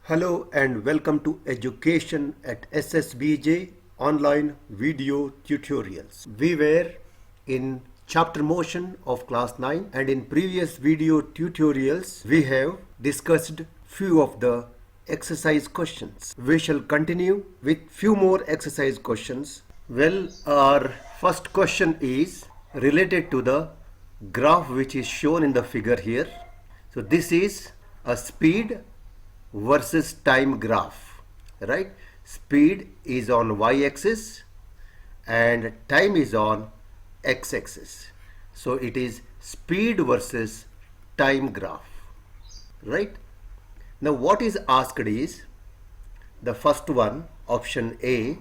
Hello and welcome to Education at SSBJ online video tutorials. We were in chapter motion of class 9 and in previous video tutorials we have discussed few of the exercise questions. We shall continue with few more exercise questions. Well, our first question is related to the graph which is shown in the figure here. So this is a speed versus time graph, right? Speed is on y-axis and time is on x-axis. So it is speed versus time graph, right? Now what is asked is the first one, option A,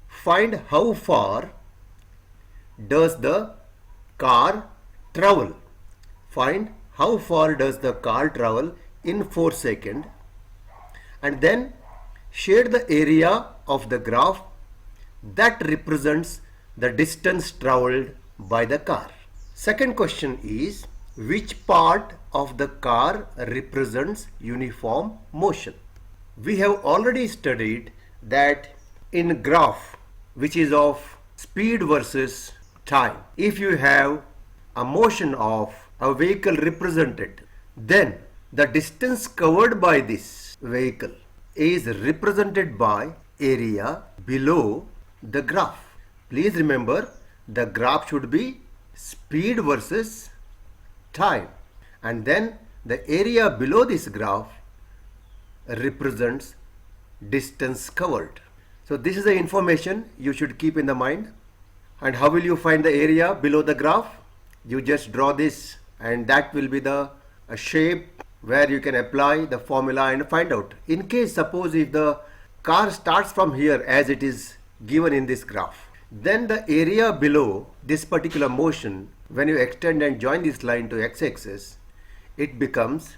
find how far does the car travel. Find how far does the car travel in 4 seconds, and then shade the area of the graph that represents the distance traveled by the car. Second question is, which part of the car represents uniform motion? We have already studied that in graph which is of speed versus time, if you have a motion of a vehicle represented, then the distance covered by this vehicle is represented by area below the graph. Please remember, the graph should be speed versus time, and then the area below this graph represents distance covered. So this is the information you should keep in the mind. And how will you find the area below the graph? You just draw this, and that will be the shape where you can apply the formula and find out. In case, suppose if the car starts from here as it is given in this graph, then the area below this particular motion, when you extend and join this line to x-axis, it becomes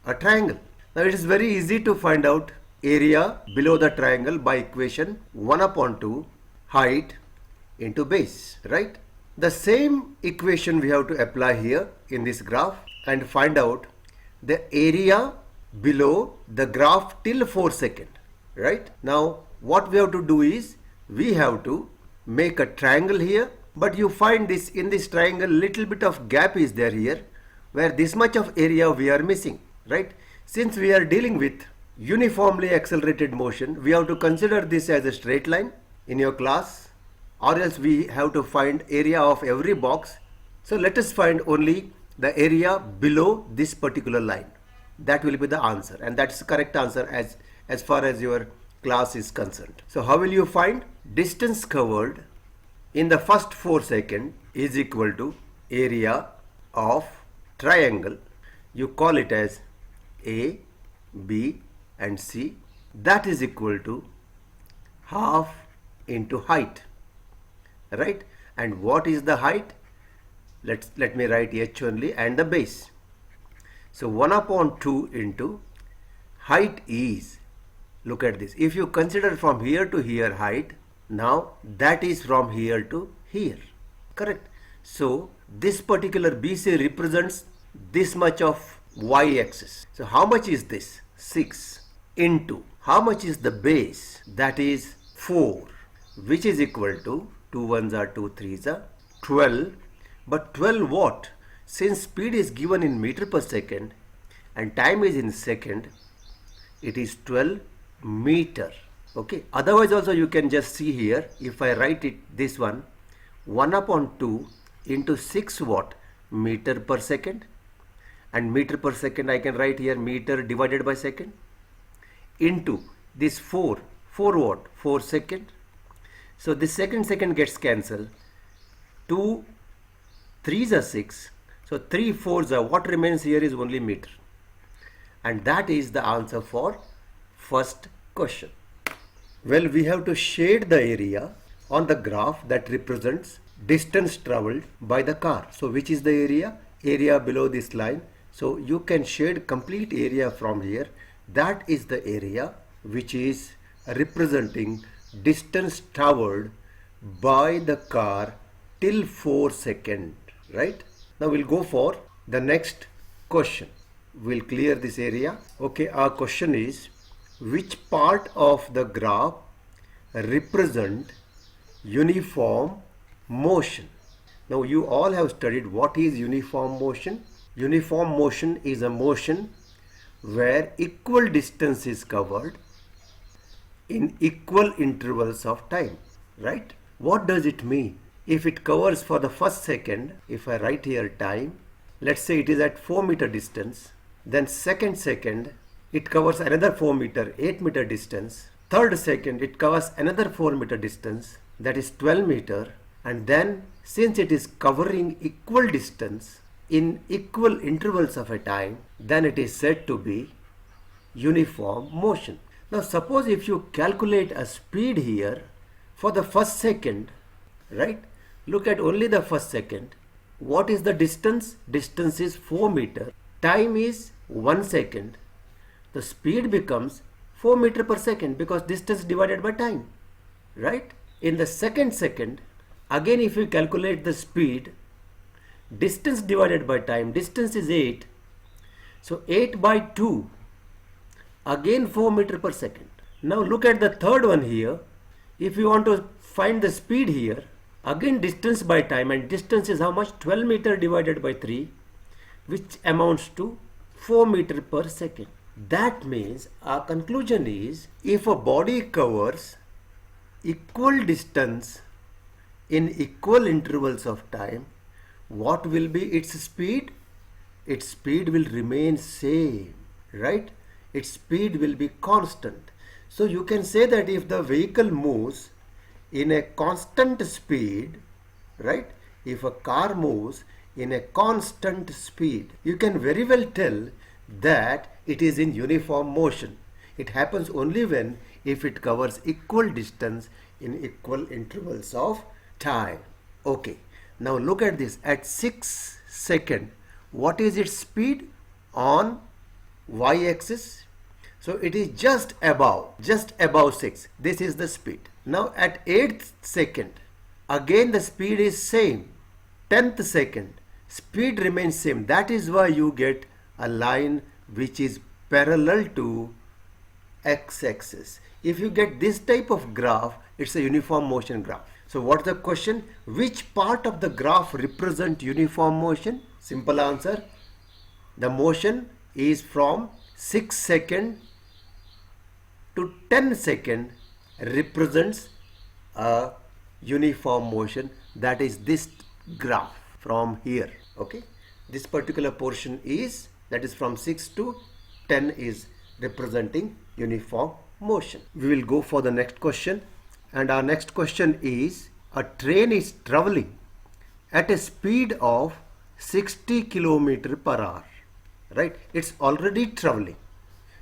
a triangle. Now it is very easy to find out area below the triangle by equation 1/2 height into base, right? The same equation we have to apply here in this graph and find out the area below the graph till 4 seconds, right? Now what we have to do is we have to make a triangle here, but you find this in this triangle little bit of gap is there here where this much of area we are missing, right? Since we are dealing with uniformly accelerated motion, we have to consider this as a straight line in your class, or else we have to find area of every box. So let us find only the area below this particular line. That will be the answer, and that's the correct answer as far as your class is concerned. So how will you find? Distance covered in the first 4 seconds is equal to area of triangle. You call it as A, B and C. That is equal to half into height, right? And what is the height? Let me write h only, and the base. So 1/2 into height is, look at this, if you consider from here to here height, now that is from here to here, correct? So this particular BC represents this much of y-axis. So how much is this? 6 into how much is the base? That is 4, which is equal to 2 ones are 2 threes are 12. But 12 what? Since speed is given in meter per second and time is in second, it is 12 meter. Okay. Otherwise also you can just see here, if I write it this one, 1/2 into 6 what? Meter per second. And meter per second I can write here meter divided by second into this 4 what? 4 second. So this second gets cancelled. 2 3s are 6. So 3 4s are, what remains here is only meter. And that is the answer for first question. Well, we have to shade the area on the graph that represents distance traveled by the car. So which is the area? Area below this line. So you can shade complete area from here. That is the area which is representing distance traveled by the car till 4 seconds, right? Now we'll go for the next question. We'll clear this area. Okay, our question is, which part of the graph represent uniform motion? Now you all have studied what is uniform motion. Uniform motion is a motion where equal distance is covered in equal intervals of time, right? What does it mean? If it covers for the first second, if I write here time, let's say it is at 4 meter distance, then second it covers another 4 meter, 8 meter distance, third second it covers another 4 meter distance, that is 12 meter, and then since it is covering equal distance in equal intervals of a time, then it is said to be uniform motion. Now suppose if you calculate a speed here for the first second, right? Look at only the first second. What is the distance? Distance is 4 meter. Time is 1 second. The speed becomes 4 meter per second because distance divided by time, right? In the second, again if you calculate the speed, distance divided by time, distance is 8. So 8 by 2, again 4 meter per second. Now look at the third one here. If you want to find the speed here, again distance by time, and distance is how much? 12 meter divided by 3, which amounts to 4 meter per second. That means our conclusion is, if a body covers equal distance in equal intervals of time, what will be its speed? Its speed will remain same, right? Its speed will be constant. So you can say that if the vehicle moves in a constant speed, right? If a car moves in a constant speed, you can very well tell that it is in uniform motion. It happens only when if it covers equal distance in equal intervals of time. Okay, now look at this. At 6 seconds, what is its speed on y-axis? So it is just above 6. This is the speed. Now at 8th second, again the speed is same. 10th second, speed remains same. That is why you get a line which is parallel to x-axis. If you get this type of graph, it's a uniform motion graph. So what's the question? Which part of the graph represent uniform motion? Simple answer. The motion is from 6 second to 10 second represents a uniform motion. That is this graph from here. Okay, this particular portion is, that is from 6 to 10 is representing uniform motion. We will go for the next question, and our next question is, a train is traveling at a speed of 60 km per hour, right? It's already traveling.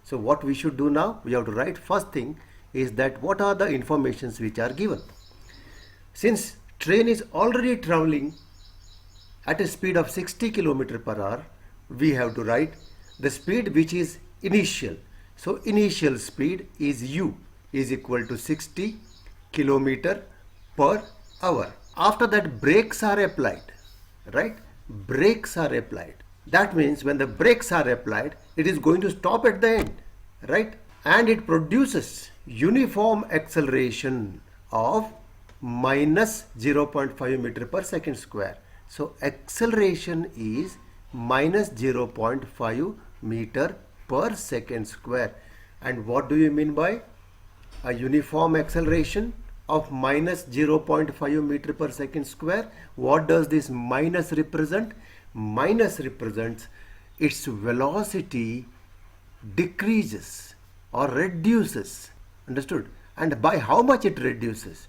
So what we should do now, we have to write first thing is that what are the informations which are given. Since train is already traveling at a speed of 60 km per hour, we have to write the speed which is initial. So initial speed is u is equal to 60 km per hour. After that, brakes are applied, right? Brakes are applied. That means when the brakes are applied, it is going to stop at the end, right? And it produces uniform acceleration of minus 0.5 meter per second square. So acceleration is minus 0.5 meter per second square. And what do you mean by a uniform acceleration of minus 0.5 meter per second square? What does this minus represent? Minus represents its velocity decreases or reduces. Understood? And by how much it reduces?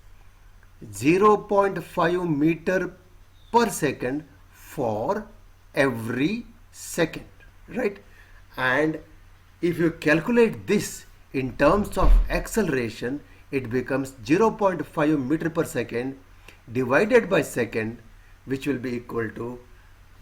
0.5 meter per second for every second, right? And if you calculate this in terms of acceleration, it becomes 0.5 meter per second divided by second, which will be equal to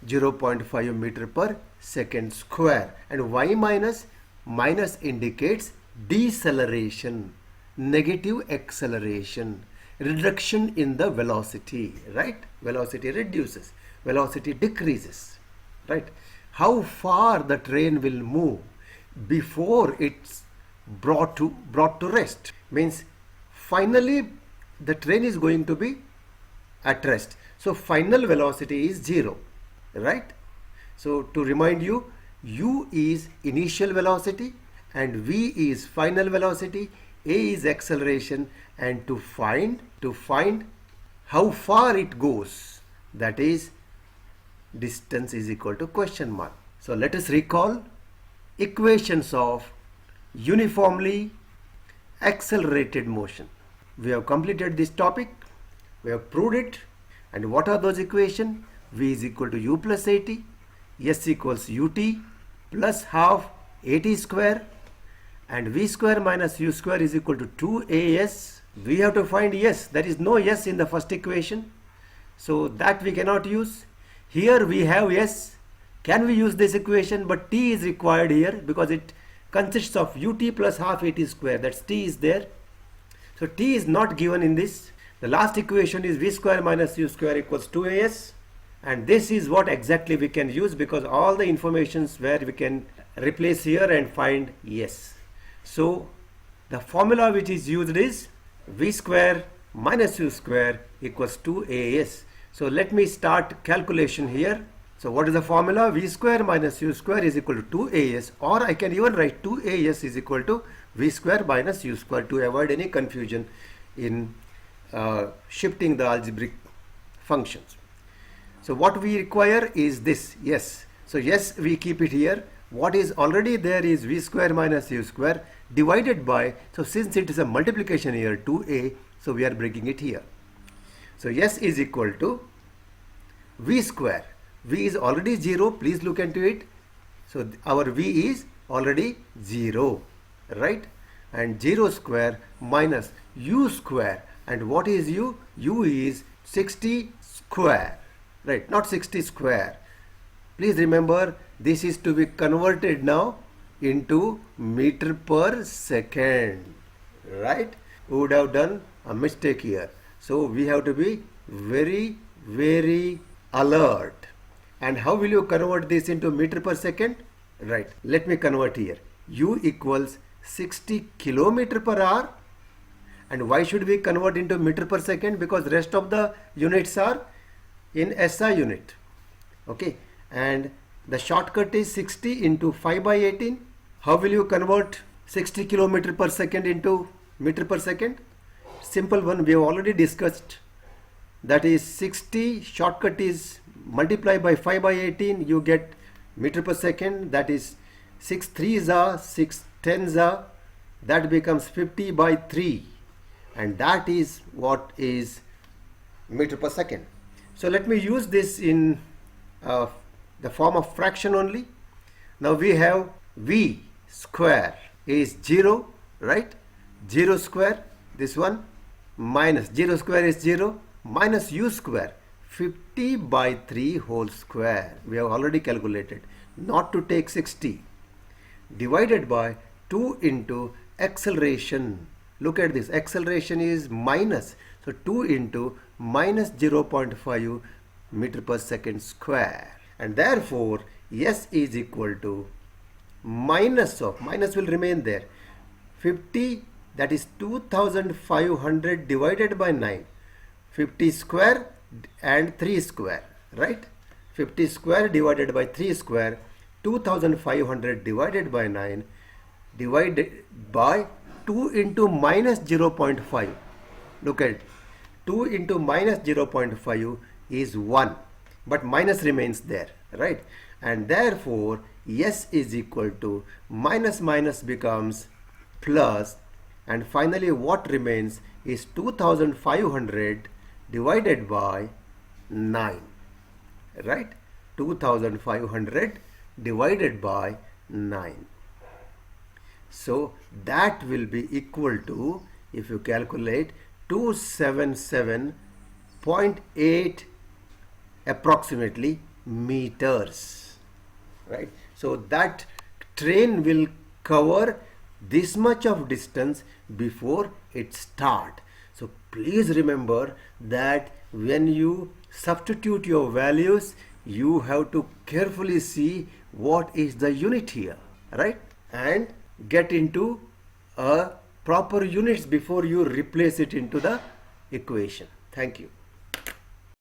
0.5 meter per second square. And y minus indicates deceleration, negative acceleration, reduction in the velocity, right? Velocity reduces, velocity decreases, right? How far the train will move before its brought to rest. Means finally the train is going to be at rest. So final velocity is 0, right? So to remind you, u is initial velocity and v is final velocity, a is acceleration, and to find how far it goes, that is distance is equal to question mark. So let us recall equations of uniformly accelerated motion. We have completed this topic, we have proved it, and what are those equations? V is equal to u plus at, s equals ut plus half at square, and v square minus u square is equal to 2as. We have to find s. There is no s in the first equation, so that we cannot use. Here we have s. Can we use this equation? But t is required here because it consists of ut plus half at square. That's t is there. So t is not given in this. The last equation is v square minus u square equals 2as, and this is what exactly we can use because all the informations where we can replace here and find s. So the formula which is used is v square minus u square equals 2as. So let me start calculation here. So what is the formula? V square minus u square is equal to 2as, or I can even write 2as is equal to v square minus u square to avoid any confusion in shifting the algebraic functions. So what we require is this, yes. So yes, we keep it here. What is already there is v square minus u square divided by, so since it is a multiplication here, 2a, so we are breaking it here. So s is equal to v square. V is already 0, please look into it. So our v is already 0, right? And 0 square minus u square. And what is u? U is 60 square, right? Not 60 square. Please remember, this is to be converted now into meter per second, right? We would have done a mistake here. So we have to be very, very alert. And how will you convert this into meter per second? Right, let me convert here. U equals 60 kilometer per hour. And why should we convert into meter per second? Because rest of the units are in SI unit. Okay, and the shortcut is 60 into 5 by 18. How will you convert 60 kilometer per second into meter per second? Simple one, we have already discussed. That is 60, shortcut is multiply by 5 by 18, you get meter per second. That is 6 3s are 6 10s are, that becomes 50 by 3, and that is what is meter per second. So let me use this in the form of fraction only. Now we have v square is 0, right? 0 square, this one, minus 0 square is 0, minus u square, 50 by 3 whole square. We have already calculated, not to take 60, divided by 2 into acceleration. Look at this, acceleration is minus, so 2 into minus 0.5 meter per second square, and therefore s is equal to minus of, minus will remain there, 50, that is 2500 divided by 9, 50 square and 3 square, right? 50 square divided by 3 square, 2500 divided by 9 divided by 2 into minus 0.5. Look at 2 into minus 0.5 is 1, but minus remains there, right? And therefore s is equal to minus minus becomes plus, and finally what remains is 2500 divided by 9, right? 2500 divided by 9. So that will be equal to, if you calculate, 277.8 approximately meters, right? So that train will cover this much of distance before it start. So please remember that when you substitute your values, you have to carefully see what is the unit here, right? And get into proper units before you replace it into the equation. Thank you.